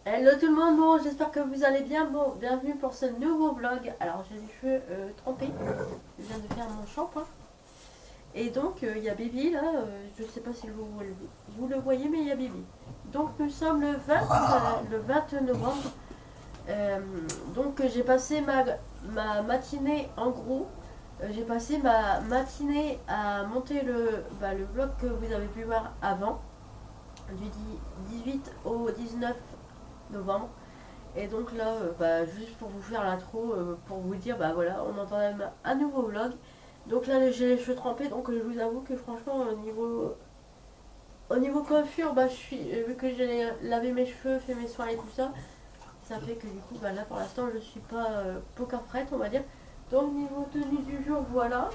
Hello tout le monde, bon j'espère que vous allez bien, bon bienvenue pour ce nouveau vlog. Alors j'ai les cheveux trempés, je viens de faire mon shampoing. Et donc il y a Bibi là, je sais pas si vous le voyez mais il y a Bibi. Donc nous sommes le 20 novembre. Donc j'ai passé ma matinée en gros. J'ai passé ma matinée à monter le vlog que vous avez pu voir avant, du 18 au 19 novembre. Et donc là, juste pour vous faire l'intro, pour vous dire, bah voilà, on entend un nouveau vlog. Donc là, j'ai les cheveux trempés, donc je vous avoue que franchement, au niveau coiffure, vu que j'ai lavé mes cheveux, fait mes soins et tout ça, ça fait que du coup, bah là pour l'instant, je suis pas poker prête, on va dire. Donc niveau tenue du jour, voilà.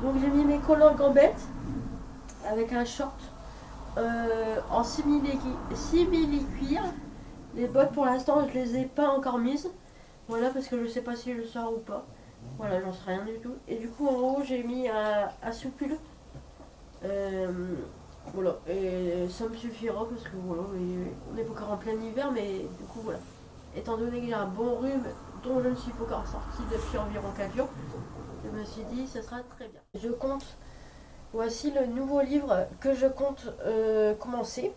Donc j'ai mis mes collants gambettes avec un short en simili-cuir. Les bottes pour l'instant je les ai pas encore mises. Voilà parce que je sais pas si je sors ou pas. Voilà, j'en sais rien du tout. Et du coup en haut j'ai mis un soupule. Euh, voilà. Et ça me suffira parce que voilà, on n'est pas encore en plein hiver mais du coup voilà. Étant donné que j'ai un bon rhume dont je ne suis pas encore sortie depuis environ 4 jours, je me suis dit ça sera très bien. Voici le nouveau livre que je compte commencer.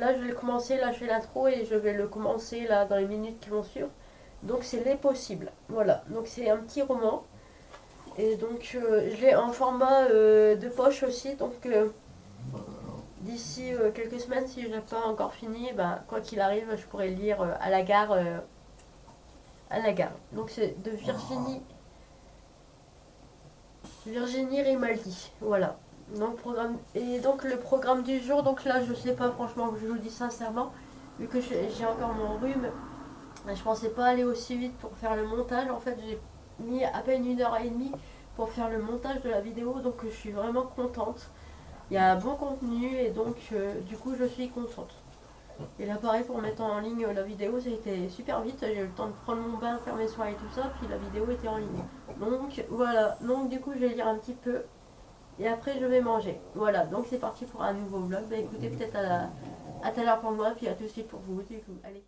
Là, je vais le commencer, là, je fais l'intro et je vais le commencer là dans les minutes qui vont suivre. Donc, c'est Les Possibles. Voilà. Donc, c'est un petit roman. Et donc, je l'ai en format de poche aussi. Donc, d'ici quelques semaines, si je n'ai pas encore fini, bah, quoi qu'il arrive, je pourrai le lire à la gare. À la gare. Donc, c'est de Virginie Rimaldi. Voilà. Donc le programme du jour, donc là je sais pas franchement, je vous dis sincèrement, vu que j'ai encore mon rhume, je pensais pas aller aussi vite pour faire le montage. En fait j'ai mis à peine 1 heure et demie pour faire le montage de la vidéo, donc je suis vraiment contente. Il y a un bon contenu et donc du coup je suis contente. Et là pareil pour mettre en ligne la vidéo, ça a été super vite, j'ai eu le temps de prendre mon bain, faire mes soins et tout ça, puis la vidéo était en ligne. Donc voilà, donc du coup je vais lire un petit peu et après je vais manger. Voilà, donc c'est parti pour un nouveau vlog. Bah écoutez, peut-être à tout à l'heure pour moi, puis à tout de suite pour vous. Du coup, allez.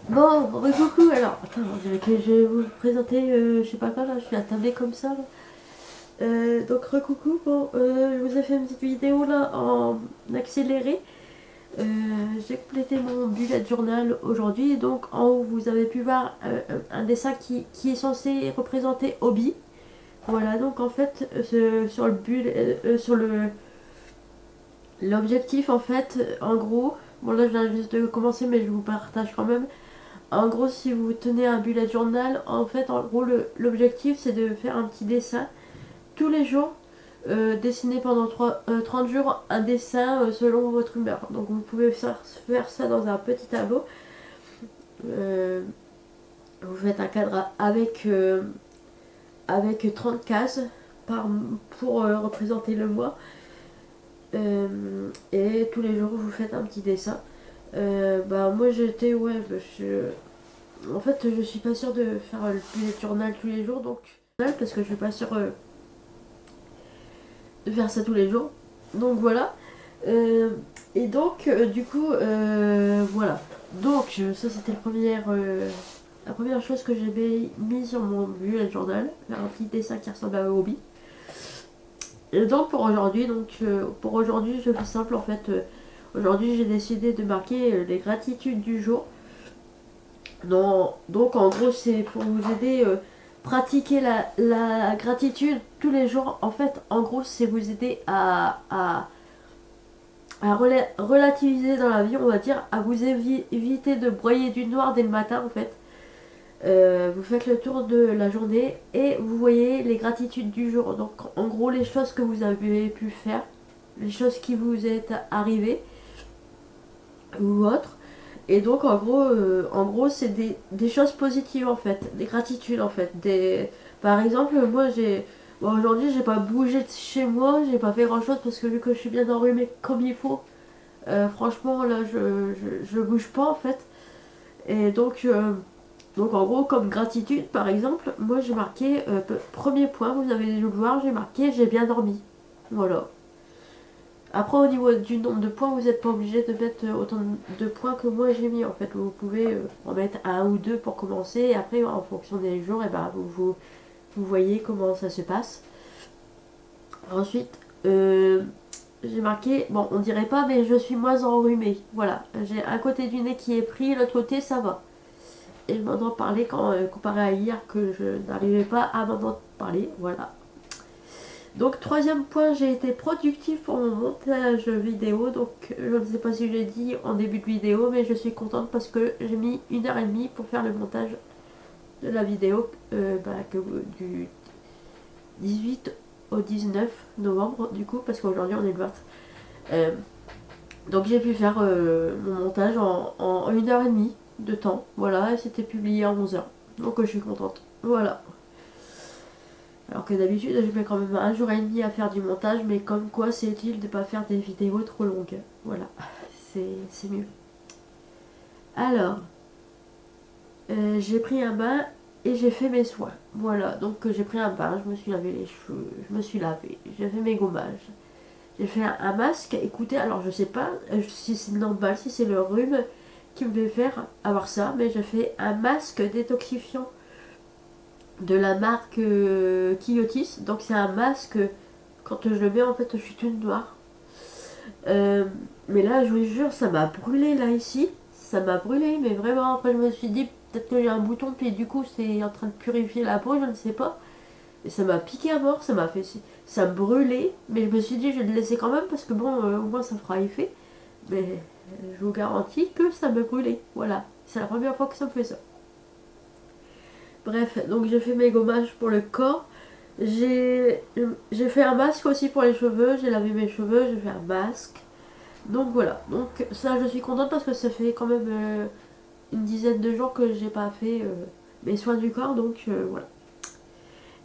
Bon, coucou, alors, attends, on dirait que je vais vous présenter, je sais pas quoi là, je suis attablée comme ça là. Donc recoucou, bon, je vous ai fait une petite vidéo là en accéléré. J'ai complété mon bullet journal aujourd'hui, donc en haut vous avez pu voir un dessin qui est censé représenter hobby. Voilà, donc en fait sur le sur le l'objectif en fait, en gros, bon là je viens juste de commencer mais je vous partage quand même. En gros, si vous tenez un bullet journal, en fait en gros l'objectif c'est de faire un petit dessin tous les jours, dessiner pendant 30 jours un dessin selon votre humeur. Donc vous pouvez faire ça dans un petit tableau. Euh, Vous faites un cadre avec 30 cases pour représenter le mois. Et tous les jours vous faites un petit dessin. Bah moi j'étais ouais en fait je suis pas sûre de faire le bullet journal tous les jours, donc parce que je suis pas sûre de faire ça tous les jours. Donc voilà. Euh, et donc, du coup, voilà. Donc, ça c'était la première chose que j'ai mis sur mon bullet journal, faire un petit dessin qui ressemble à un hobby. Et donc pour aujourd'hui, je fais simple en fait. Aujourd'hui, j'ai décidé de marquer les gratitudes du jour. Non, donc en gros, c'est pour vous aider pratiquer la gratitude tous les jours. En fait, en gros, c'est vous aider à relativiser dans la vie, on va dire, à vous éviter de broyer du noir dès le matin en fait. Vous faites le tour de la journée et vous voyez les gratitudes du jour. Donc en gros les choses que vous avez pu faire, les choses qui vous est arrivées ou autres. Et donc en gros c'est des choses positives en fait, des gratitudes en fait. Par exemple moi aujourd'hui j'ai pas bougé de chez moi, j'ai pas fait grand chose parce que vu que je suis bien enrhumée comme il faut, franchement, là, je bouge pas en fait. Et donc en gros, comme gratitude, par exemple, moi j'ai marqué, premier point, vous avez dû le voir, j'ai marqué j'ai bien dormi. Voilà. Après, au niveau du nombre de points, vous n'êtes pas obligé de mettre autant de points que moi j'ai mis. En fait, vous pouvez en mettre un ou deux pour commencer. Et après, en fonction des jours, et ben, vous voyez comment ça se passe. Ensuite, j'ai marqué, bon, on dirait pas, mais je suis moins enrhumée. Voilà, j'ai un côté du nez qui est pris, l'autre côté ça va. Et je m'entends parler quand comparé à hier que je n'arrivais pas à m'entendre parler. Voilà. Donc, troisième point, j'ai été productif pour mon montage vidéo. Donc, je ne sais pas si je l'ai dit en début de vidéo, mais je suis contente parce que j'ai mis 1h30 pour faire le montage de la vidéo du 18 au 19 novembre, du coup, parce qu'aujourd'hui on est le 20. Euh, donc j'ai pu faire mon montage en 1h30 de temps. Voilà, et c'était publié à 11h. Donc je suis contente. Voilà. Alors que d'habitude, je mets quand même 1 jour et demi à faire du montage, mais comme quoi c'est utile de ne pas faire des vidéos trop longues. Voilà, c'est mieux. Alors, j'ai pris un bain et j'ai fait mes soins. Voilà, donc j'ai pris un bain, je me suis lavé les cheveux, je me suis lavé, j'ai fait mes gommages. J'ai fait un masque. Écoutez, alors je sais pas si c'est normal, si c'est le rhume qui me fait faire avoir ça, mais j'ai fait un masque détoxifiant de la marque Kyotis. Donc c'est un masque, quand je le mets en fait je suis toute noire. Euh, mais là je vous jure ça m'a brûlé là ici. Ça m'a brûlé, mais vraiment après je me suis dit peut-être que j'ai un bouton puis du coup c'est en train de purifier la peau, je ne sais pas. Et ça m'a piqué à mort, ça me brûlait, mais je me suis dit je vais le laisser quand même parce que bon, au moins ça fera effet. Mais je vous garantis que ça me brûlait. Voilà, c'est la première fois que ça me fait ça. Bref, donc j'ai fait mes gommages pour le corps. J'ai fait un masque aussi pour les cheveux, j'ai lavé mes cheveux, j'ai fait un masque. Donc voilà, donc ça je suis contente parce que ça fait quand même une dizaine de jours que j'ai pas fait mes soins du corps, donc voilà.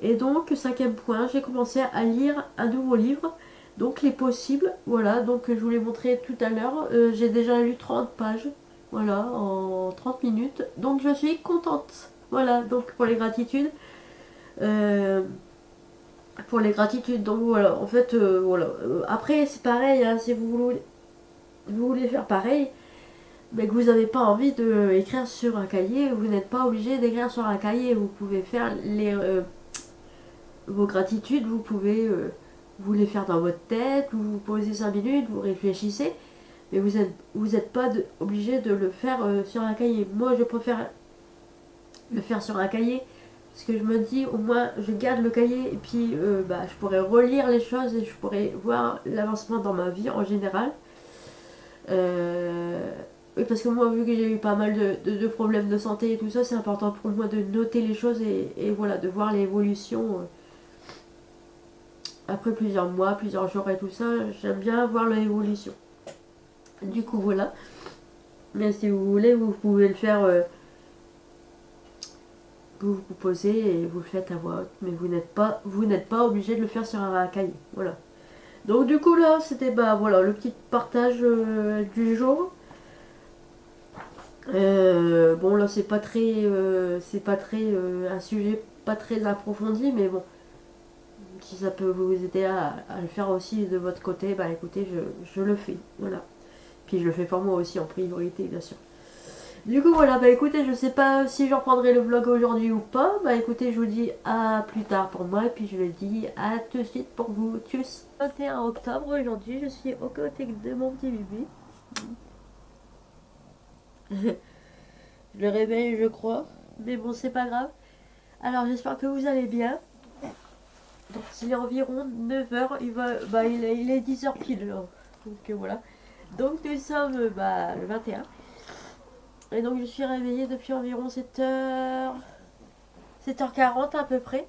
Et donc, cinquième point, j'ai commencé à lire un nouveau livre, donc Les Possibles. Voilà, donc je vous l'ai montré tout à l'heure. J'ai déjà lu 30 pages, voilà, en 30 minutes. Donc je suis contente. Voilà, donc pour les gratitudes. Euh, pour les gratitudes, donc voilà, en fait, voilà. Après, c'est pareil, hein, si vous voulez faire pareil, mais que vous n'avez pas envie d'écrire sur un cahier, vous n'êtes pas obligé d'écrire sur un cahier. Vous pouvez faire vos gratitudes, vous pouvez vous les faire dans votre tête, vous vous posez 5 minutes, vous réfléchissez, mais vous êtes pas obligé de le faire sur un cahier. Moi, je préfère le faire sur un cahier, parce que je me dis, au moins, je garde le cahier, et puis je pourrais relire les choses, et je pourrais voir l'avancement dans ma vie en général. Euh, oui, parce que moi, vu que j'ai eu pas mal de problèmes de santé et tout ça, c'est important pour moi de noter les choses et voilà, de voir l'évolution après plusieurs mois, plusieurs jours et tout ça. J'aime bien voir l'évolution. Du coup, voilà. Mais si vous voulez, vous pouvez le faire. Vous vous posez et vous le faites à voix haute, mais vous n'êtes pas obligé de le faire sur un cahier. Voilà. Donc du coup là, c'était voilà le petit partage du jour. Bon là c'est pas très un sujet pas très approfondi, mais bon, si ça peut vous aider à le faire aussi de votre côté, bah écoutez, je le fais, voilà. Puis je le fais pour moi aussi en priorité, bien sûr. Du coup voilà, bah écoutez, je sais pas si je reprendrai le vlog aujourd'hui ou pas, bah écoutez, je vous dis à plus tard pour moi, et puis je le dis à tout de suite pour vous, tchuss. 21 octobre, aujourd'hui, je suis aux côtés de mon petit bébé. Je le réveille, je crois. Mais bon, c'est pas grave. Alors, j'espère que vous allez bien. Donc, il est environ 9 h. Il est 10 h pile. Là. Donc, voilà. Donc, nous sommes le 21. Et donc, je suis réveillée depuis environ 7h40 à peu près.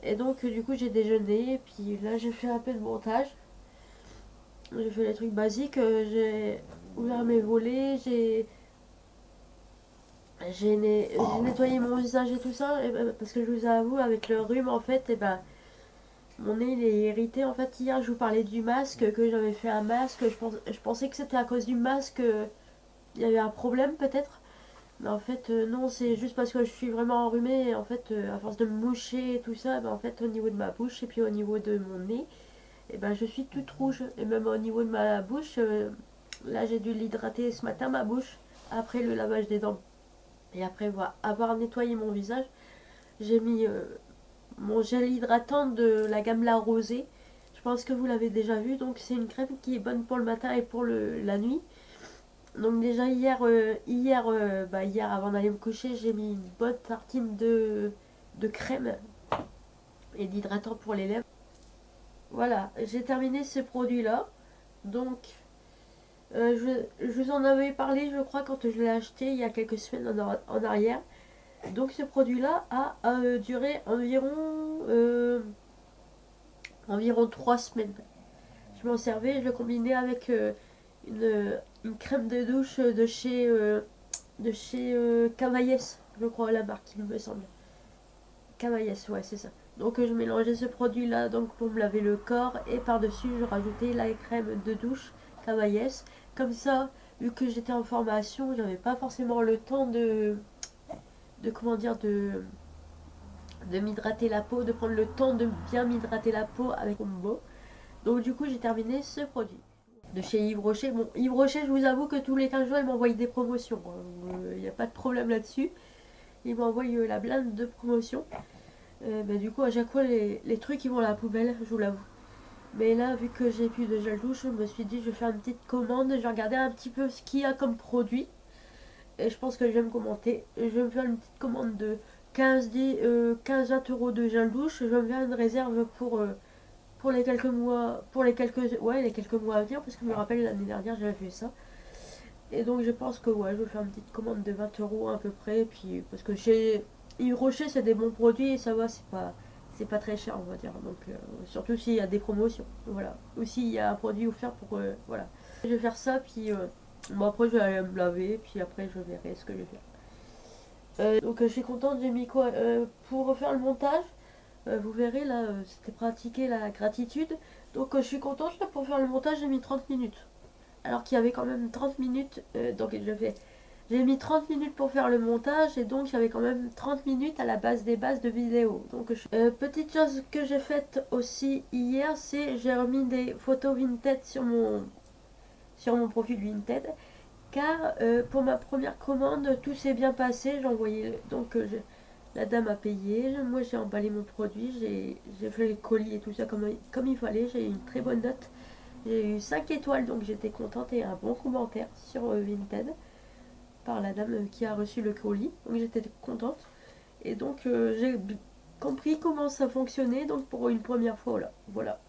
Et donc, du coup, j'ai déjeuné. Et puis là, j'ai fait un peu de montage. J'ai fait les trucs basiques. J'ai ouvert mes volets. J'ai nettoyé mon visage et tout ça, parce que je vous avoue, avec le rhume, en fait, mon nez il est irrité. En fait, hier, je vous parlais du masque, que j'avais fait un masque. Je pensais que c'était à cause du masque, il y avait un problème peut-être. Mais en fait, non, c'est juste parce que je suis vraiment enrhumée. Et en fait, à force de me moucher et tout ça, en fait, au niveau de ma bouche et puis au niveau de mon nez, je suis toute rouge. Et même au niveau de ma bouche, là, j'ai dû l'hydrater ce matin, ma bouche, après le lavage des dents. Et après avoir nettoyé mon visage, j'ai mis mon gel hydratant de la gamme La Rosée. Je pense que vous l'avez déjà vu. Donc c'est une crème qui est bonne pour le matin et pour la nuit. Donc déjà hier avant d'aller me coucher, j'ai mis une bonne tartine de crème et d'hydratant pour les lèvres. Voilà, j'ai terminé ce produit-là. Donc je vous en avais parlé, je crois, quand je l'ai acheté il y a quelques semaines en arrière. Donc ce produit-là a duré environ 3 semaines. Je m'en servais, je le combinais avec une crème de douche de chez Cavaillès, je crois la marque, il me semble. Cavaillès, ouais, c'est ça. Donc je mélangeais ce produit-là donc pour me laver le corps, et par-dessus je rajoutais la crème de douche Cavaillès. Comme ça, vu que j'étais en formation, j'avais pas forcément le temps de comment dire de m'hydrater la peau, de prendre le temps de bien m'hydrater la peau avec Combo. Donc du coup j'ai terminé ce produit. De chez Yves Rocher. Bon, Yves Rocher, je vous avoue que tous les 15 jours il m'envoie des promotions. Il n'y a pas de problème là-dessus. Il m'envoie la blinde de promotion. Du coup à chaque fois les trucs ils vont à la poubelle, je vous l'avoue. Mais là, vu que j'ai plus de gel douche, je me suis dit je vais faire une petite commande. Je vais regarder un petit peu ce qu'il y a comme produit. Et je pense que je vais me commenter. Je vais me faire une petite commande de 15-20 € de gel douche. Je vais me faire une réserve pour les quelques mois, les quelques mois à venir, parce que je me rappelle l'année dernière j'avais fait ça. Et donc je pense que je vais faire une petite commande de 20 € à peu près. Puis parce que chez Yves Rocher c'est des bons produits et ça va, c'est pas très cher on va dire. Donc surtout s'il y a des promotions. Voilà. Ou s'il y a un produit offert pour voilà. Je vais faire ça puis après je vais aller me laver puis après je verrai ce que je vais faire. Donc je suis contente, j'ai mis quoi pour refaire le montage. Vous verrez là, c'était pratiquer la gratitude. Donc je suis contente là, pour faire le montage, j'ai mis 30 minutes. Alors qu'il y avait quand même 30 minutes. Donc j'ai mis 30 minutes pour faire le montage et donc j'avais quand même 30 minutes à la base des bases de vidéo. Donc petite chose que j'ai faite aussi hier, c'est j'ai remis des photos Vinted sur mon profil Vinted. Car pour ma première commande, tout s'est bien passé. J'ai envoyé donc La dame a payé, moi j'ai emballé mon produit, j'ai fait les colis et tout ça comme il fallait, j'ai eu une très bonne note. J'ai eu 5 étoiles, donc j'étais contente et un bon commentaire sur Vinted par la dame qui a reçu le colis, donc j'étais contente. Et donc j'ai compris comment ça fonctionnait, donc pour une première fois, là, voilà.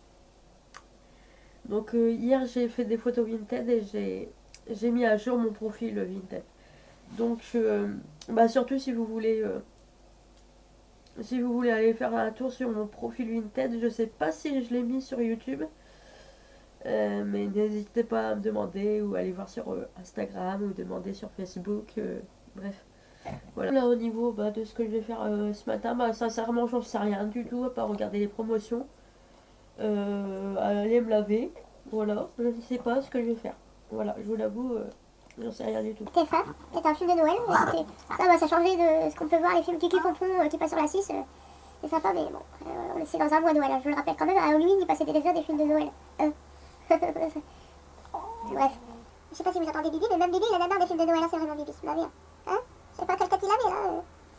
Donc hier j'ai fait des photos Vinted et j'ai mis à jour mon profil Vinted. Donc bah surtout si vous voulez aller faire un tour sur mon profil Vinted, je sais pas si je l'ai mis sur YouTube, mais n'hésitez pas à me demander ou aller voir sur Instagram ou demander sur Facebook, bref. Voilà. Là au niveau de ce que je vais faire ce matin, sincèrement j'en sais rien du tout à part regarder les promotions, aller me laver, voilà, je ne sais pas ce que je vais faire. Voilà, je vous l'avoue, j'en sais rien du tout. TF1, c'était un film de Noël. Ça changeait de ce qu'on peut voir, les films Kiki Pompon qui passent sur la 6. C'est sympa, mais bon, c'est dans un mois Noël. Je le rappelle quand même, à Halloween, il passait déjà des films de Noël. Bref. Je sais pas si vous entendez Bibi, mais même Bibi, il a la des films de Noël, là, c'est vraiment Bibi. Bah bien. Hein? Je sais pas quelle tête il avait, là.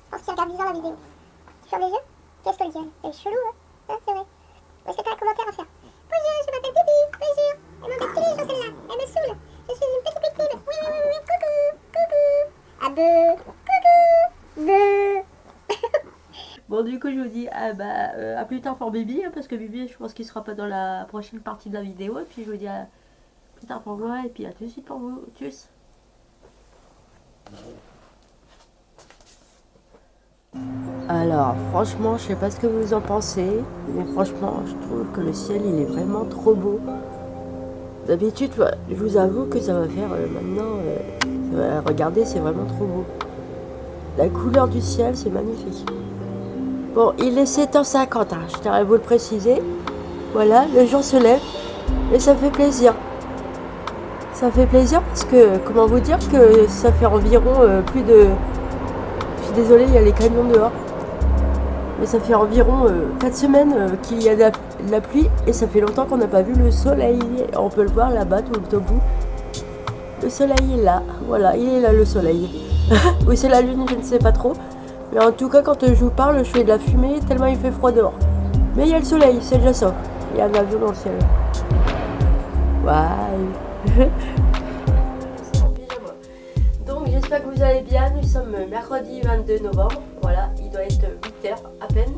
Je pense qu'il regarde bizarre la vidéo. Tu fermes les yeux? Qu'est-ce que le dit? C'est chelou, hein? C'est vrai. Est-ce que t'as un commentaire à faire? Bonjour, je m'appelle Bibi. Bonjour. Elle m'embête tous les jours, celle-là. Elle me saoule. Je suis une petite victime. Oui, oui, oui, oui. Coucou. Coucou. Ah, beuh. Coucou. Beuh. Bon, du coup, je vous dis à plus tard pour Bibi, hein, parce que Bibi, je pense qu'il sera pas dans la prochaine partie de la vidéo. Et puis, je vous dis à plus tard pour moi, et puis à tout de suite pour vous. Tchuss! Alors, franchement, je sais pas ce que vous en pensez, mais franchement, je trouve que le ciel, il est vraiment trop beau. D'habitude, je vous avoue que ça va faire maintenant... regardez, c'est vraiment trop beau. La couleur du ciel, c'est magnifique. Bon, il est 7h50, hein, je tiens à vous le préciser. Voilà, le jour se lève et ça fait plaisir. Ça fait plaisir parce que, comment vous dire que ça fait environ plus de... Je suis désolée, il y a les camions dehors. Mais ça fait environ 4 semaines qu'il y a de la pluie et ça fait longtemps qu'on n'a pas vu le soleil. On peut le voir là-bas tout au bout. Le soleil est là, voilà, il est là le soleil. Oui, c'est la lune, je ne sais pas trop. Mais en tout cas, quand je vous parle, je fais de la fumée tellement il fait froid dehors. Mais il y a le soleil, c'est déjà ça. Il y a un avion dans le ciel. Ouais. Donc j'espère que vous allez bien. Nous sommes mercredi 22 novembre. Voilà, il doit être 8h à peine.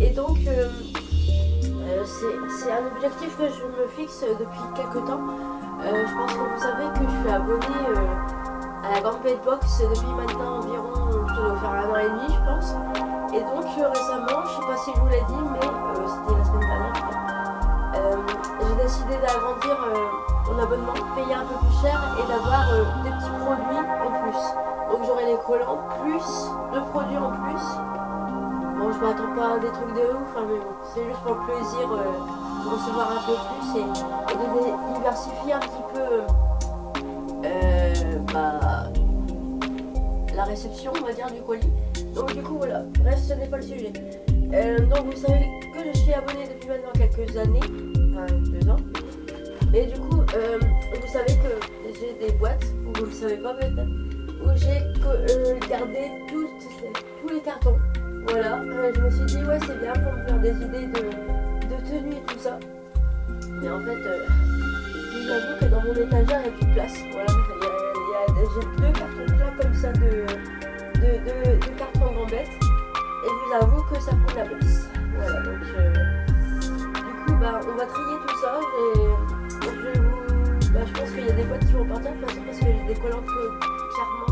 Et donc c'est un objectif que je me fixe depuis quelques temps. Je pense que vous savez que je suis abonnée à la Grande Pet Box depuis maintenant environ, ça doit faire 1 an et demi je pense. Et donc récemment, je sais pas si je vous l'ai dit, mais c'était la semaine dernière je crois, j'ai décidé d'agrandir mon abonnement, payer un peu plus cher et d'avoir des petits produits en plus. Donc j'aurai les collants plus de produits en plus. Bon, je m'attends pas à des trucs de ouf, hein, mais bon, c'est juste pour le plaisir de recevoir un peu plus et de diversifier un petit peu la réception, on va dire, du colis. Donc du coup voilà, bref, ce n'est pas le sujet. Donc vous savez que je suis abonnée depuis maintenant quelques années, enfin 2 ans. Et du coup, vous savez que j'ai des boîtes, ou vous ne le savez pas peut-être, où j'ai gardé tous les cartons. Voilà, je me suis dit ouais c'est bien pour me faire des idées de tenue et tout ça. Mais en fait, je vous avoue que dans mon étagère il n'y a plus de place. Voilà, j'ai 2 cartons plats comme ça de cartons gambettes. Et je vous avoue que ça prend de la place. Voilà, donc du coup on va trier tout ça. Je pense qu'il y a des boîtes qui vont partir de toute façon parce que j'ai des collants clairement.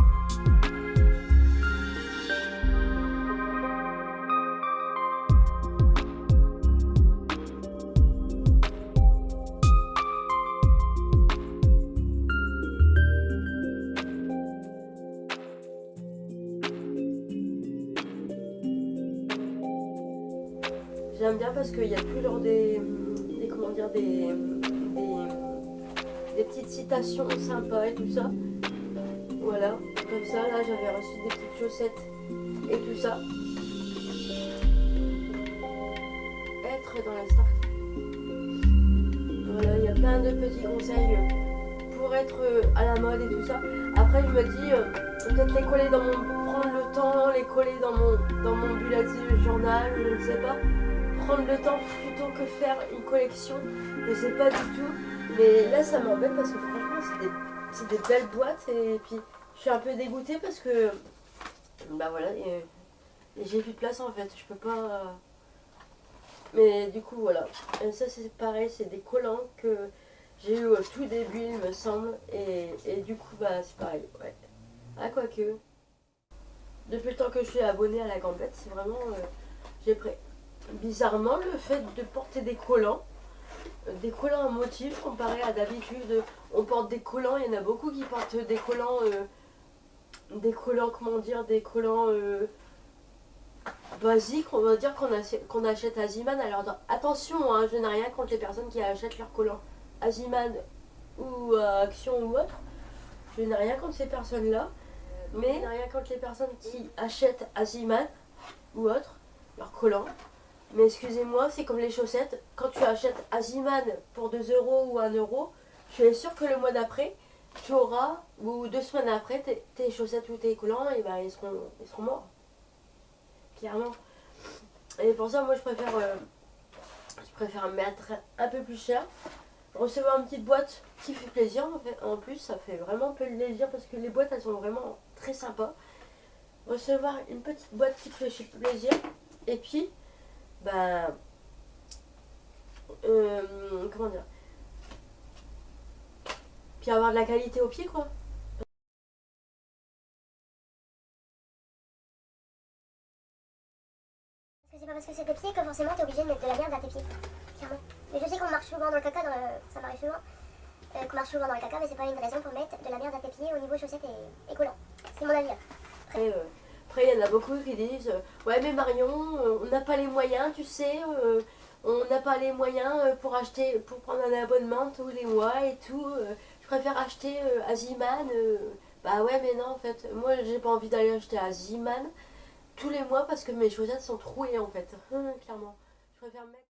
J'aime bien parce qu'il y a toujours des petites citations sympas et tout ça. Voilà, comme ça, là j'avais reçu des petites chaussettes et tout ça. Être dans la start. Voilà, il y a plein de petits conseils pour être à la mode et tout ça. Après je me dis, peut-être les coller prendre le temps les coller dans mon bulletin journal, je ne sais pas. Prendre le temps plutôt que faire une collection, je sais pas du tout. Mais là ça m'embête parce que franchement c'est des belles boîtes et puis je suis un peu dégoûtée parce que bah voilà, et j'ai plus de place en fait, je peux pas. Mais du coup voilà, et ça c'est pareil, c'est des collants que j'ai eu au tout début il me semble et du coup bah c'est pareil, ouais. Ah quoique, depuis le temps que je suis abonnée à la Gambette, c'est vraiment, j'ai pris. Bizarrement le fait de porter des collants à motifs comparé à d'habitude, on porte des collants, il y en a beaucoup qui portent des collants comment dire, des collants basiques, on va dire qu'on achète à Ziman. Alors attention, hein, je n'ai rien contre les personnes qui achètent leurs collants à Ziman ou à Action ou autre, je n'ai rien contre ces personnes là, mais je n'ai rien contre les personnes qui achètent à Ziman ou autre leurs collants. Mais excusez-moi, c'est comme les chaussettes. Quand tu achètes Aziman pour 2 euros ou 1 euro, je suis sûre que le mois d'après, tu auras, ou 2 semaines après, tes chaussettes ou tes collants, et ben ils seront morts. Clairement. Et pour ça, moi je préfère mettre un peu plus cher. Recevoir une petite boîte qui fait plaisir. En plus, ça fait vraiment plaisir parce que les boîtes elles sont vraiment très sympas. Recevoir une petite boîte qui te fait plaisir. Et puis, bah comment dire, puis avoir de la qualité au pied quoi. Parce que c'est pas parce que c'est tes pieds que forcément t'es obligé de mettre de la merde à tes pieds, clairement. Mais je sais qu'on marche souvent dans le caca, ça m'arrive souvent, qu'on marche souvent dans le caca, mais c'est pas une raison pour mettre de la merde à tes pieds au niveau chaussettes et collants. C'est mon avis. Après il y en a beaucoup qui disent ouais mais Marion, on n'a pas les moyens, tu sais, on n'a pas les moyens pour prendre un abonnement tous les mois et tout. Je préfère acheter à Ziman. Bah ouais mais non en fait, moi j'ai pas envie d'aller acheter à Ziman tous les mois parce que mes chaussettes sont trouées en fait. Clairement. Je préfère mettre.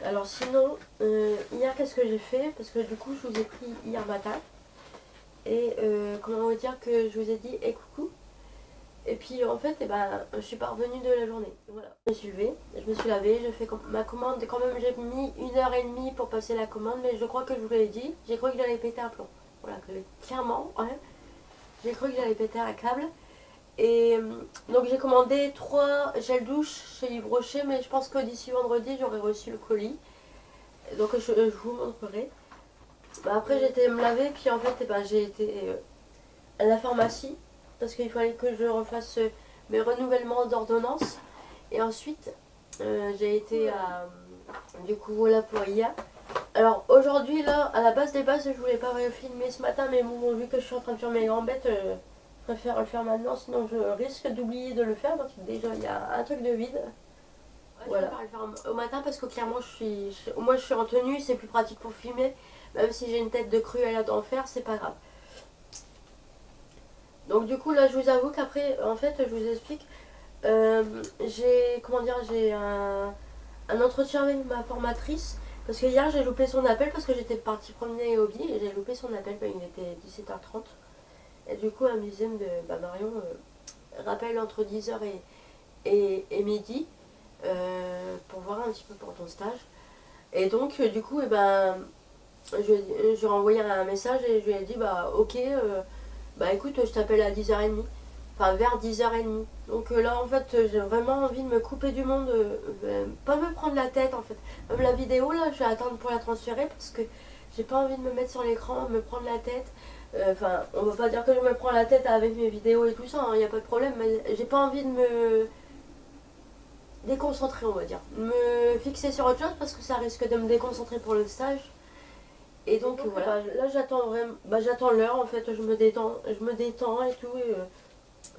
Alors sinon, hier qu'est-ce que j'ai fait? Parce que du coup je vous ai pris hier matin. Et comment vous dire que je vous ai dit coucou. Et puis en fait, je suis pas revenue de la journée. Voilà. Je me suis levée, je me suis lavée, je fais ma commande. Quand même j'ai mis 1 heure et demie pour passer la commande. Mais je crois que je vous l'ai dit, j'ai cru que j'allais péter un plomb. Voilà, clairement, ouais, j'ai cru que j'allais péter un câble. Et donc j'ai commandé 3 gels douche chez Yves Rocher. Mais je pense que d'ici vendredi j'aurai reçu le colis. Donc je vous montrerai. Bah, après j'ai été me laver, puis en fait j'ai été à la pharmacie parce qu'il fallait que je refasse mes renouvellements d'ordonnance. Et ensuite j'ai été à du coup voilà pour hier. Alors aujourd'hui là à la base des bases je voulais pas filmer ce matin, mais bon vu que je suis en train de faire mes gambettes, je préfère le faire maintenant sinon je risque d'oublier de le faire. Donc déjà il y a un truc de vide. Voilà. Je préfère le faire au matin parce que clairement moi je suis en tenue, c'est plus pratique pour filmer. Même si j'ai une tête de cruelle à en faire, c'est pas grave. Donc du coup là je vous avoue qu'après en fait je vous explique, j'ai un entretien avec ma formatrice parce que hier j'ai loupé son appel parce que j'étais partie promener au Hobby et j'ai loupé son appel, il était 17h30 et du coup elle me disait Marion, rappelle entre 10h et midi pour voir un petit peu pour ton stage. Et donc du coup je lui ai renvoyé un message et je lui ai dit ok, écoute je t'appelle à 10h30, enfin vers 10h30. Donc là en fait j'ai vraiment envie de me couper du monde, pas me prendre la tête en fait. Même la vidéo là je vais attendre pour la transférer parce que j'ai pas envie de me mettre sur l'écran, me prendre la tête. Enfin on va pas dire que je me prends la tête avec mes vidéos et tout ça, il n'y a pas de problème, mais j'ai pas envie de me déconcentrer on va dire. Me fixer sur autre chose parce que ça risque de me déconcentrer pour le stage. Et donc voilà, là j'attends vraiment, j'attends l'heure en fait, je me détends et tout, et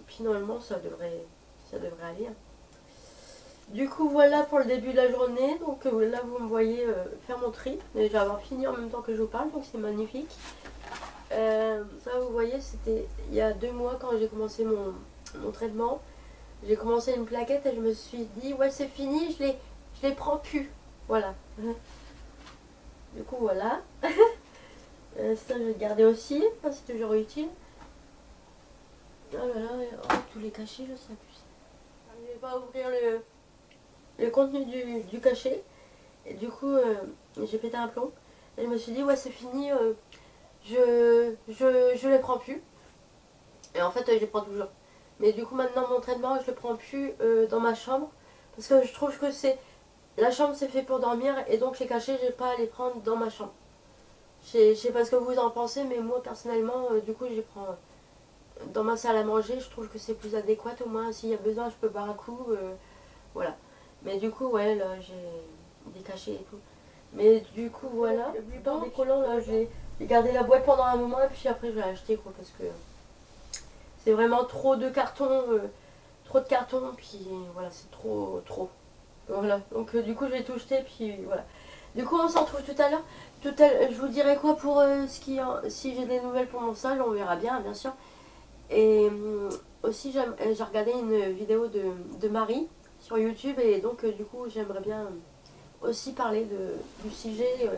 puis normalement ça devrait aller. Du coup voilà pour le début de la journée, donc là vous me voyez faire mon tri, mais je vais avoir fini en même temps que je vous parle, donc c'est magnifique. Ça vous voyez, c'était il y a 2 mois quand j'ai commencé mon traitement, j'ai commencé une plaquette et je me suis dit ouais c'est fini, je les prends plus. Voilà. Du coup voilà. Ça je vais le garder aussi, c'est toujours utile. Oh là là, oh, tous les cachets, je sais plus. Je n'arrivais pas à ouvrir le contenu du cachet. Et du coup, j'ai pété un plomb. Et je me suis dit, ouais, c'est fini, je les prends plus. Et en fait, je les prends toujours. Mais du coup, maintenant, mon traitement, je le prends plus dans ma chambre. Parce que je trouve que c'est. La chambre, c'est fait pour dormir. Et donc, les cachets, j'ai pas à les prendre dans ma chambre. Je sais pas ce que vous en pensez, mais moi, personnellement, du coup, je les prends dans ma salle à manger. Je trouve que c'est plus adéquat. Au moins, s'il y a besoin, je peux boire un coup. Voilà. Mais du coup, ouais, là, j'ai des cachets et tout. Mais du coup, voilà. La plupart des collants, là, j'ai gardé la boîte pendant un moment et puis après, j'ai acheté, quoi, parce que c'est vraiment trop de cartons, puis voilà, c'est trop. Voilà, donc du coup, je vais tout jeter, puis voilà. Du coup, on s'en retrouve tout à l'heure. Je vous dirai quoi pour si j'ai des nouvelles pour mon stage, on verra bien sûr. Et aussi, j'ai regardé une vidéo de Marie sur YouTube et donc, du coup, j'aimerais bien aussi parler du sujet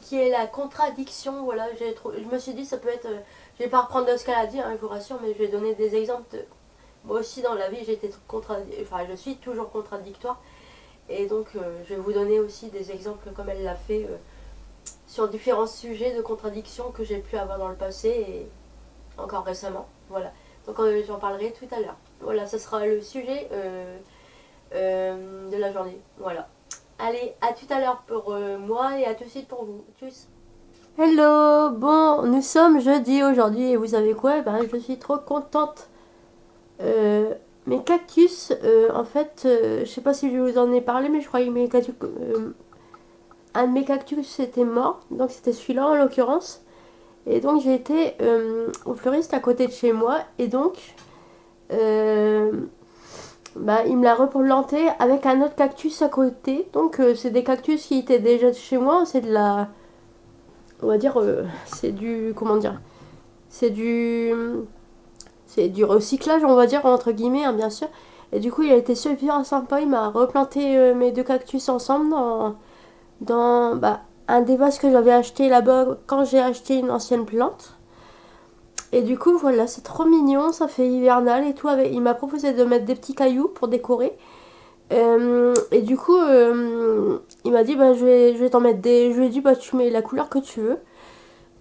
qui est la contradiction. Voilà, je me suis dit, ça peut être. Je vais pas reprendre de ce qu'elle a dit, hein, je vous rassure, mais je vais donner des exemples. Moi aussi, dans la vie, enfin, je suis toujours contradictoire. Et donc, je vais vous donner aussi des exemples comme elle l'a fait sur différents sujets de contradiction que j'ai pu avoir dans le passé et encore récemment. Voilà. Donc, j'en parlerai tout à l'heure. Voilà, ce sera le sujet de la journée. Voilà. Allez, à tout à l'heure pour moi et à tout de suite pour vous. Tchuss. Hello, bon, nous sommes jeudi aujourd'hui et vous savez quoi? Ben, je suis trop contente. Mes cactus, en fait, je sais pas si je vous en ai parlé, mais je crois que un de mes cactus était mort, donc c'était celui-là en l'occurrence. Et donc j'ai été au fleuriste à côté de chez moi et donc euh, bah, il me l'a replanté avec un autre cactus à côté. Donc c'est des cactus qui étaient déjà de chez moi, c'est de la on va dire c'est du comment dire c'est du c'est du recyclage on va dire entre guillemets hein, bien sûr et du coup il a été super sympa, il m'a replanté mes deux cactus ensemble dans bah, un des vases que j'avais acheté là-bas quand j'ai acheté une ancienne plante et du coup voilà c'est trop mignon, ça fait hivernal et tout il m'a proposé de mettre des petits cailloux pour décorer. Et du coup il m'a dit bah je vais t'en mettre des, je lui ai dit bah tu mets la couleur que tu veux.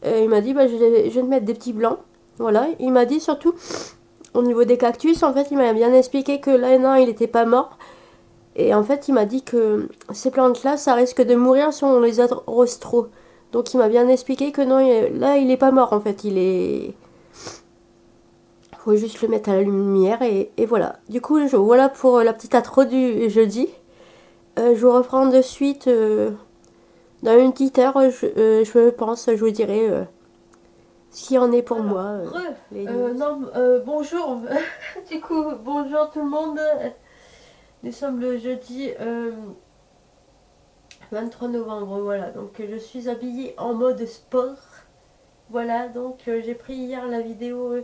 Il m'a dit bah je vais te mettre des petits blancs. Voilà, il m'a dit surtout au niveau des cactus, en fait, il m'a bien expliqué que là, non, il était pas mort. Et en fait, il m'a dit que ces plantes-là, ça risque de mourir si on les arrose trop. Donc, il m'a bien expliqué que non, là, il est pas mort, en fait. Il est. Faut juste le mettre à la lumière et voilà. Du coup, voilà pour la petite intro du jeudi. Je vous reprends de suite dans une petite heure, je pense, je vous dirai ce qu'il en est pour moi. Non, bonjour. Du coup, bonjour tout le monde. Nous sommes le jeudi 23 novembre, voilà. Donc je suis habillée en mode sport. Voilà, donc j'ai pris hier la vidéo.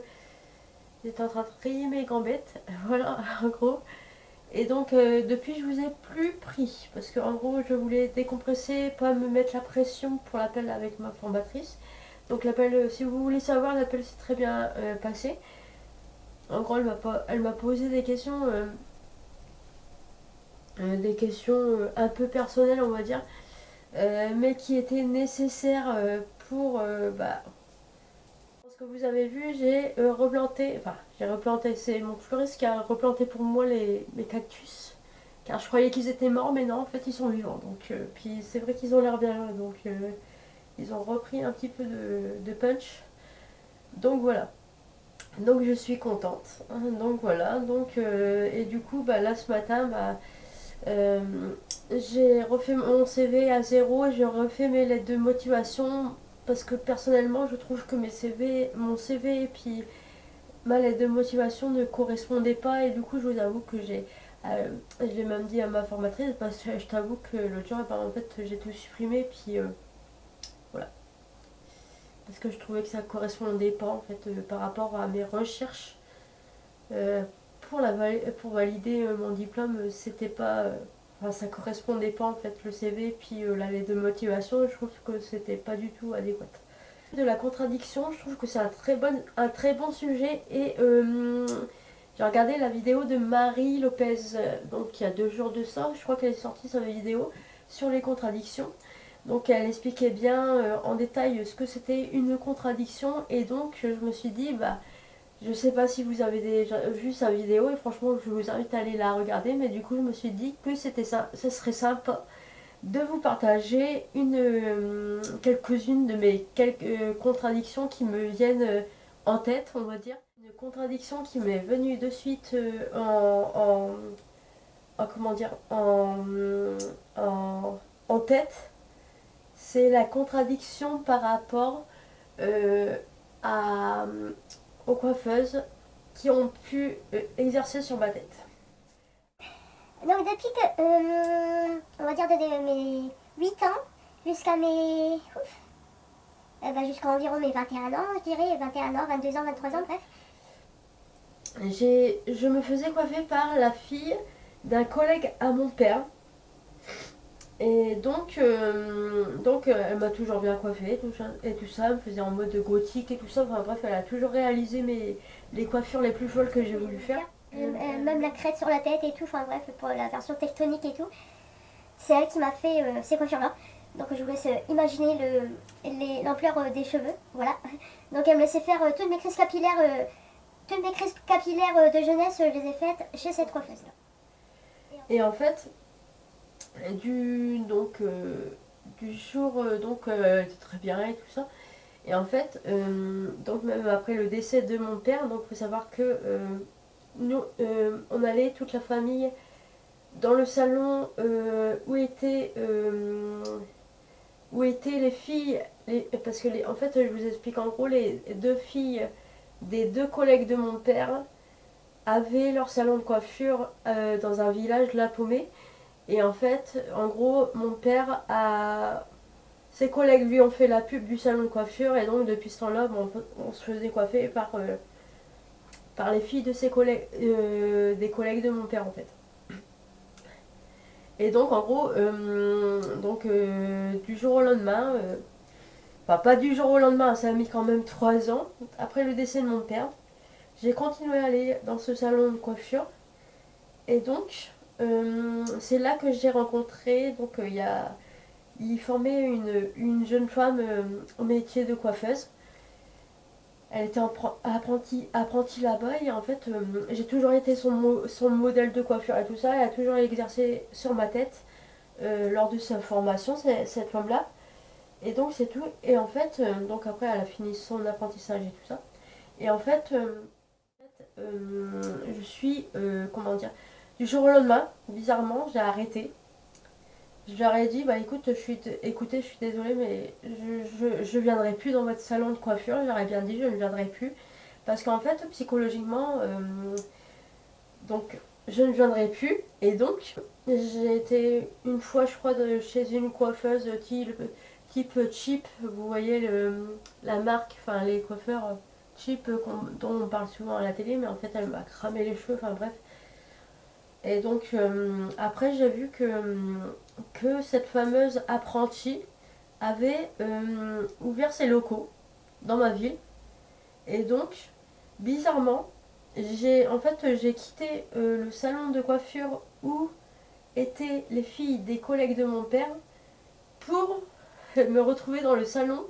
J'étais en train de trier mes gambettes. Voilà, en gros. Et donc depuis, je vous ai plus pris. Parce qu'en gros, je voulais décompresser, pas me mettre la pression pour l'appel avec ma formatrice. Donc l'appel, si vous voulez savoir, l'appel s'est très bien passé. En gros, elle m'a posé des questions un peu personnelles, on va dire, mais qui étaient nécessaires pour bah, ce que vous avez vu. J'ai replanté, c'est mon fleuriste qui a replanté pour moi mes cactus, car je croyais qu'ils étaient morts, mais non, en fait, ils sont vivants. Donc, puis c'est vrai qu'ils ont l'air bien, donc ils ont repris un petit peu de punch. Donc voilà. Donc je suis contente. Donc voilà. Donc et du coup bah là ce matin euh, j'ai refait mon CV à zéro et j'ai refait mes lettres de motivation parce que personnellement je trouve que mon CV et puis ma lettre de motivation ne correspondaient pas et du coup je vous avoue que je l'ai même dit à ma formatrice parce que je t'avoue que l'autre jour en fait j'ai tout supprimé puis voilà parce que je trouvais que ça correspondait pas en fait par rapport à mes recherches euh, pour valider mon diplôme, c'était pas... enfin, ça correspondait pas en fait le CV, puis la lettre de motivation, je trouve que c'était pas du tout adéquat. De la contradiction, je trouve que c'est un très bon sujet et j'ai regardé la vidéo de Marie Lopez, donc il y a 2 jours de ça, je crois qu'elle est sortie sa vidéo sur les contradictions. Donc elle expliquait bien en détail ce que c'était une contradiction et donc je me suis dit, bah je sais pas si vous avez déjà vu sa vidéo et franchement je vous invite à aller la regarder, mais du coup je me suis dit que c'était ça, ce serait sympa de vous partager quelques-unes de mes quelques contradictions qui me viennent en tête, on va dire. Une contradiction qui m'est venue de suite comment dire, en tête, c'est la contradiction par rapport à, aux coiffeuses qui ont pu exercer sur ma tête. Donc depuis que, on va dire de mes 8 ans jusqu'à mes... jusqu'à environ mes 21 ans, je dirais, 21 ans, 22 ans, 23 ans, bref. Je me faisais coiffer par la fille d'un collègue à mon père. Et donc elle m'a toujours bien coiffée et tout ça, elle me faisait en mode gothique et tout ça. Enfin bref, elle a toujours réalisé les coiffures les plus folles que j'ai voulu faire. Même la crête sur la tête et tout, enfin bref, pour la version tectonique et tout. C'est elle qui m'a fait ces coiffures-là. Donc je vous laisse imaginer l'ampleur des cheveux, voilà. Donc elle me laissait faire toutes mes crises capillaires, de jeunesse, je les ai faites chez cette coiffeuse-là. Et en fait, du jour, elle était très bien et tout ça. Et en fait, donc même après le décès de mon père, donc faut savoir que nous, on allait toute la famille dans le salon où étaient les filles, parce que en fait, je vous explique en gros, les 2 filles des 2 collègues de mon père avaient leur salon de coiffure dans un village de la Paumée. Et en fait, en gros, mon père a... Ses collègues lui ont fait la pub du salon de coiffure et donc depuis ce temps-là, bon, on se faisait coiffer par les filles de ses collègues, des collègues de mon père en fait. Et donc en gros, du jour au lendemain, enfin pas du jour au lendemain, ça a mis quand même 3 ans, après le décès de mon père, j'ai continué à aller dans ce salon de coiffure. Et donc, c'est là que j'ai rencontré, donc il formait une jeune femme au métier de coiffeuse. Elle était apprentie là-bas et en fait j'ai toujours été son modèle de coiffure et tout ça. Elle a toujours exercé sur ma tête lors de sa formation, cette femme-là. Et donc c'est tout. Et en fait, donc après elle a fini son apprentissage et tout ça. Et en fait, je suis, comment dire, du jour au lendemain, bizarrement, j'ai arrêté. Je leur ai dit, bah écoutez, je suis désolée, mais je viendrai plus dans votre salon de coiffure. J'aurais bien dit, je ne viendrai plus. Parce qu'en fait, psychologiquement, donc, je ne viendrai plus. Et donc, j'ai été une fois, je crois, chez une coiffeuse type cheap. Vous voyez la marque, enfin les coiffeurs cheap dont on parle souvent à la télé, mais en fait, elle m'a cramé les cheveux, enfin bref. Et donc après j'ai vu que cette fameuse apprentie avait ouvert ses locaux dans ma ville. Et donc bizarrement j'ai quitté le salon de coiffure où étaient les filles des collègues de mon père pour me retrouver dans le salon,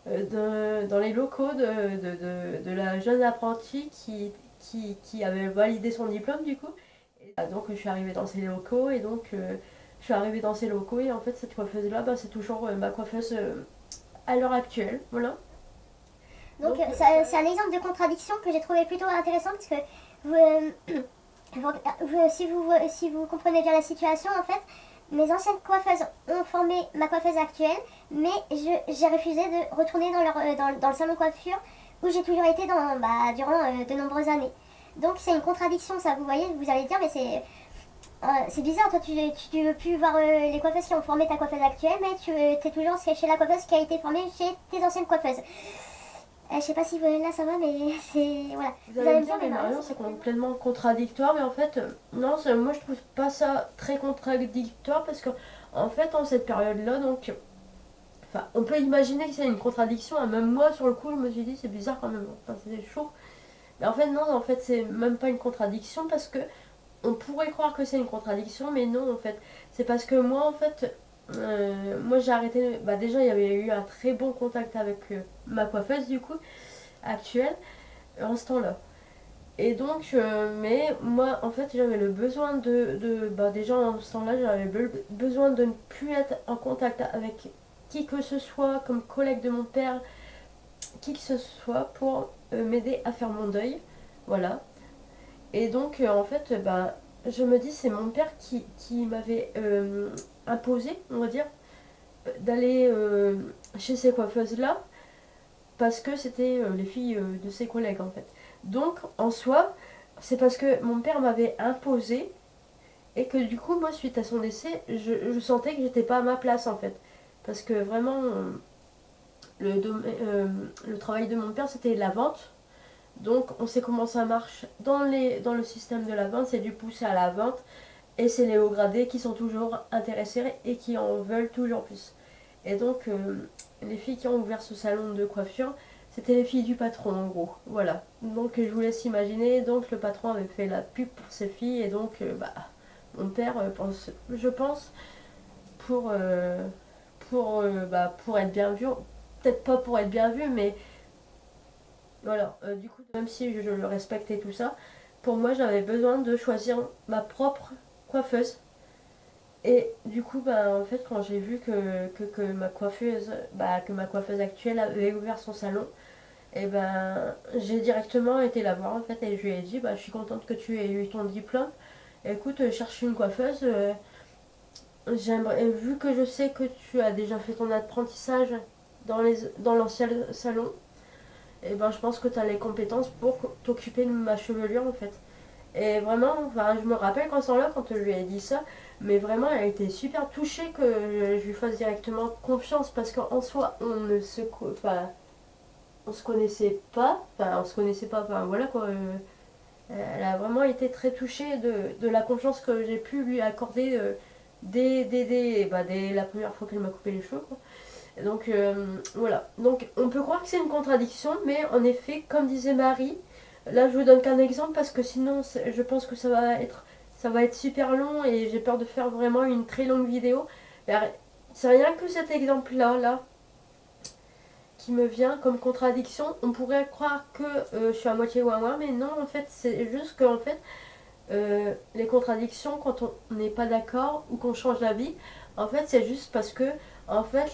dans les locaux de la jeune apprentie qui avait validé son diplôme du coup. Donc je suis arrivée dans ces locaux et donc je suis arrivée dans ces locaux et en fait cette coiffeuse là c'est toujours ma coiffeuse à l'heure actuelle, voilà. Donc c'est un exemple de contradiction que j'ai trouvé plutôt intéressant parce que si vous comprenez bien la situation, en fait, mes anciennes coiffeuses ont formé ma coiffeuse actuelle, mais j'ai refusé de retourner dans le salon de coiffure où j'ai toujours été durant de nombreuses années. Donc c'est une contradiction, ça, vous voyez, vous allez dire, mais c'est bizarre, toi tu veux plus voir les coiffeuses qui ont formé ta coiffeuse actuelle, mais tu es toujours chez la coiffeuse qui a été formée chez tes anciennes coiffeuses. Je sais pas si là ça va, mais c'est. Voilà. Vous allez me dire, mais Marion, c'est complètement contradictoire, mais en fait, non, moi je trouve pas ça très contradictoire parce que, en fait, en cette période-là, donc, enfin, on peut imaginer que c'est une contradiction, hein. Même moi, sur le coup, je me suis dit, c'est bizarre quand même, enfin, c'est chaud. Mais en fait, non, en fait, c'est même pas une contradiction parce que on pourrait croire que c'est une contradiction, mais non, en fait, c'est parce que moi, en fait, moi j'ai arrêté, bah déjà, il y avait eu un très bon contact avec ma coiffeuse, du coup, actuelle, en ce temps-là. Et donc, mais moi, en fait, j'avais le besoin bah déjà en ce temps-là, j'avais besoin de ne plus être en contact avec qui que ce soit, comme collègue de mon père, qui que ce soit, pour m'aider à faire mon deuil. Voilà. Et donc, en fait, bah, je me dis, c'est mon père qui m'avait imposé, on va dire, d'aller chez ces coiffeuses-là, parce que c'était les filles de ses collègues, en fait. Donc, en soi, c'est parce que mon père m'avait imposé, et que du coup, moi, suite à son décès, je sentais que j'étais pas à ma place, en fait. Parce que vraiment, le travail de mon père, c'était la vente. Donc on sait comment ça marche dans le système de la vente, c'est du pousser à la vente et c'est les hauts gradés qui sont toujours intéressés et qui en veulent toujours plus. Et donc les filles qui ont ouvert ce salon de coiffure, c'était les filles du patron en gros. Voilà. Donc je vous laisse imaginer, donc le patron avait fait la pub pour ces filles et donc bah, mon père pense, je pense, pour, pour être bien vu, peut-être pas pour être bien vu, mais voilà, du coup, même si je le respecte et tout ça, pour moi, j'avais besoin de choisir ma propre coiffeuse. Et du coup, bah, en fait, quand j'ai vu que ma coiffeuse actuelle avait ouvert son salon, et ben, j'ai directement été la voir en fait et je lui ai dit, bah, je suis contente que tu aies eu ton diplôme. Écoute, cherche une coiffeuse. Vu que je sais que tu as déjà fait ton apprentissage dans l'ancien salon, et ben je pense que tu as les compétences pour t'occuper de ma chevelure en fait. Et vraiment, enfin, je me rappelle quand là quand je lui ai dit ça, mais vraiment elle a été super touchée que je lui fasse directement confiance parce qu'en soi enfin, on se connaissait pas, enfin voilà quoi. Elle a vraiment été très touchée de la confiance que j'ai pu lui accorder dès la première fois qu'elle m'a coupé les cheveux quoi. Donc voilà. Donc on peut croire que c'est une contradiction, mais en effet, comme disait Marie, là je vous donne qu'un exemple parce que sinon je pense que ça va être super long et j'ai peur de faire vraiment une très longue vidéo. C'est rien que cet exemple-là qui me vient comme contradiction. On pourrait croire que je suis à moitié ouin, mais non, en fait, c'est juste que en fait, les contradictions, quand on n'est pas d'accord ou qu'on change d'avis, en fait, c'est juste parce que en fait,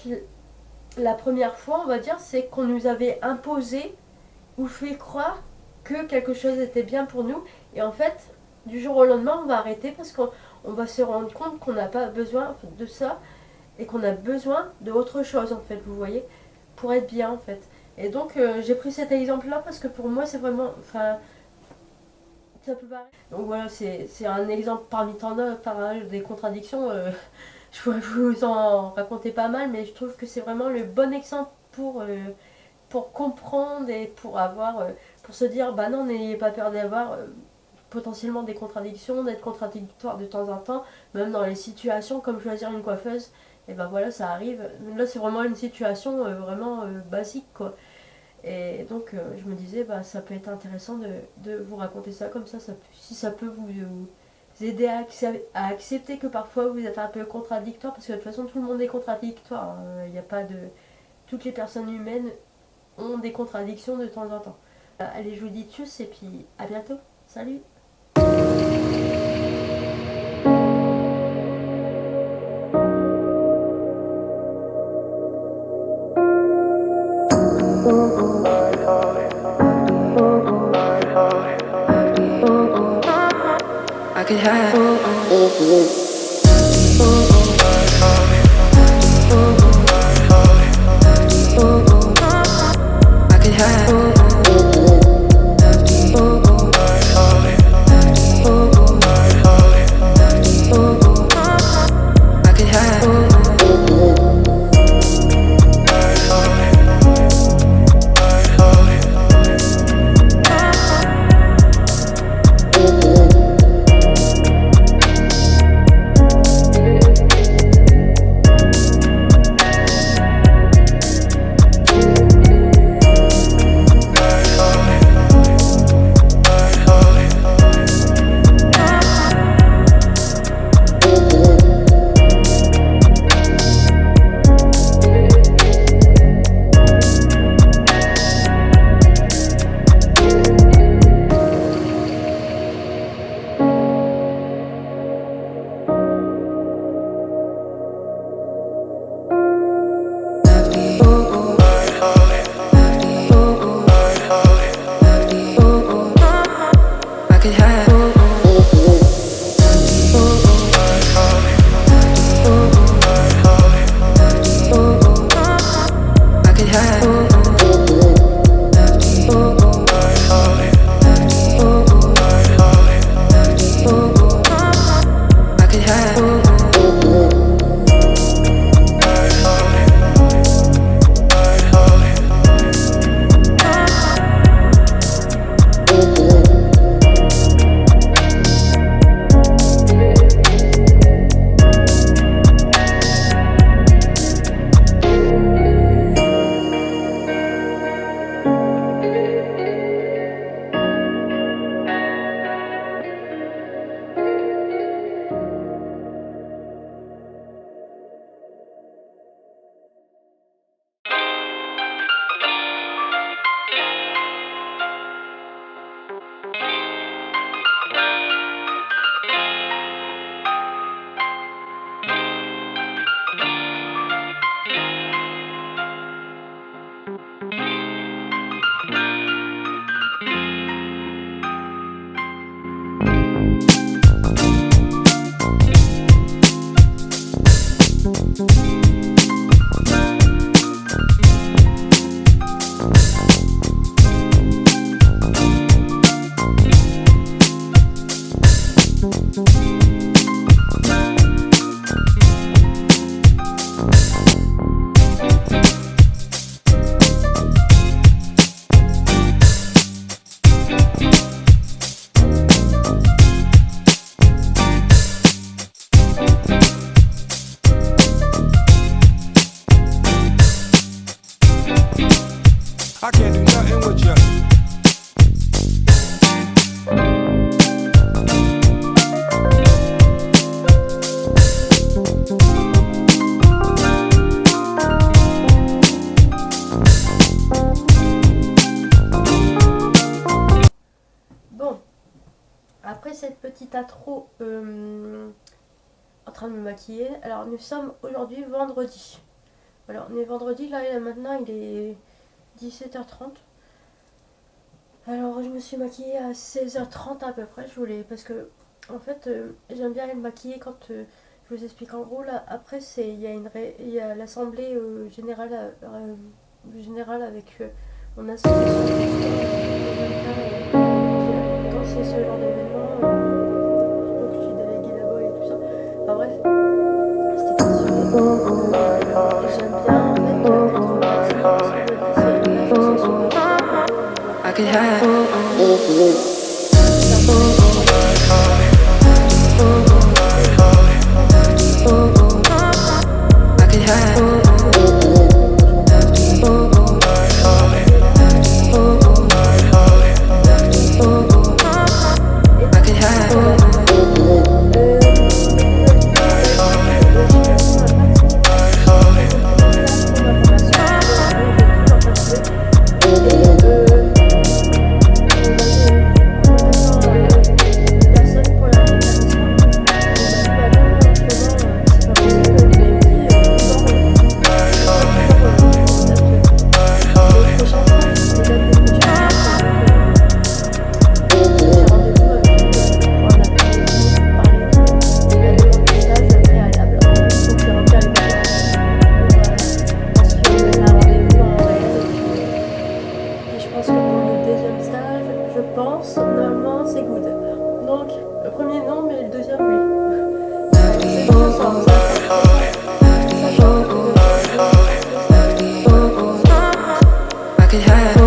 la première fois, on va dire, c'est qu'on nous avait imposé ou fait croire que quelque chose était bien pour nous. Et en fait, du jour au lendemain, on va arrêter parce qu'on va se rendre compte qu'on n'a pas besoin de ça et qu'on a besoin d'autre chose, en fait, vous voyez, pour être bien, en fait. Et donc, j'ai pris cet exemple-là parce que pour moi, c'est vraiment... Enfin, ça peut paraître... Donc voilà, c'est un exemple parmi tant d'autres, hein, des contradictions. Je pourrais vous en raconter pas mal, mais je trouve que c'est vraiment le bon exemple pour comprendre et pour se dire, bah non, n'ayez pas peur d'avoir potentiellement des contradictions, d'être contradictoire de temps en temps, même dans les situations comme choisir une coiffeuse, et ben voilà, ça arrive. Là, c'est vraiment une situation vraiment basique, quoi. Et donc, je me disais, bah ça peut être intéressant de vous raconter ça comme ça, si ça peut vous aider à accepter que parfois vous êtes un peu contradictoire, parce que de toute façon tout le monde est contradictoire, hein. Il n'y a pas de... Toutes les personnes humaines ont des contradictions de temps en temps. Allez, je vous dis tchuss et puis à bientôt. Salut. I could have I could have I could have I can't do nothing with you. Bon, après cette petite intro en train de me maquiller, alors nous sommes aujourd'hui vendredi. Alors on est vendredi, là maintenant il est 17h30. Alors je me suis maquillée à 16h30 à peu près, je voulais, parce que en fait j'aime bien être maquillée quand je vous explique en gros là. Après il y a l'assemblée générale avec mon association. Quand c'est ce genre d'événement, donc je suis déléguée là-bas et tout ça. Enfin bref, c'était pas sûr. J'aime bien en fait être l'association. I could have. I could have. Normalement c'est good. Donc le premier non, mais le deuxième oui. I could have.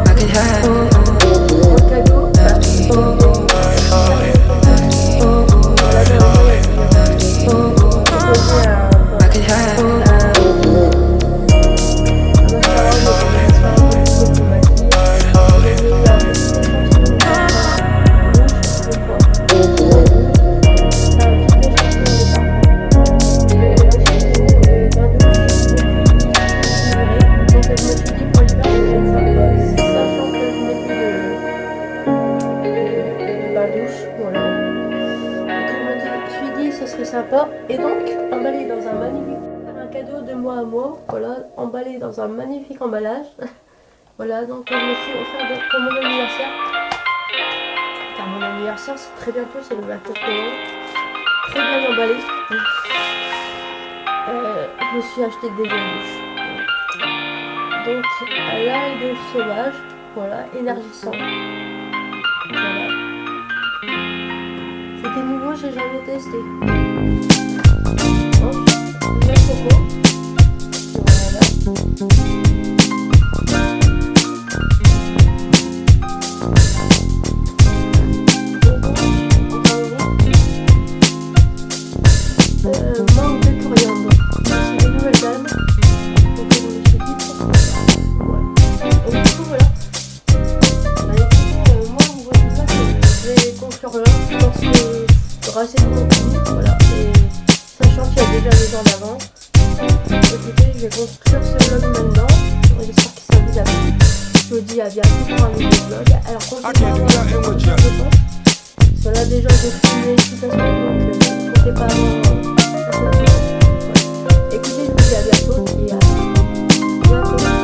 I could have. I could have. Sympa, et donc emballé dans un magnifique, faire un cadeau de moi à moi, voilà, emballé dans un magnifique emballage. Voilà, donc je me suis offert pour mon anniversaire, car mon anniversaire c'est très bientôt, c'est le 29 novembre, très bien emballé. Je me suis acheté des douches, donc à l'algue sauvage, voilà, énergisant, voilà. C'était nouveau, j'ai jamais testé. Ensuite, la coco. Voilà. Mangue de coriandre. C'est une nouvelle gamme. Donc je me suis dit pourquoi pas. Voilà. Et du coup voilà. Bah écoutez, moi au niveau de ça, je vais conclure là. Je pense que il y aura assez de contenu, voilà, et sachant qu'il y a déjà des gens d'avant, écoutez, je vais construire ce vlog maintenant, j'espère que ça vous a plu, je vous dis à bientôt pour un nouveau vlog, alors comptez pas avant la semaine, je pense, parce que là déjà j'ai filmé toute la semaine, donc comptez pas avant la semaine, voilà. Écoutez, je vous dis à bientôt, et à bientôt.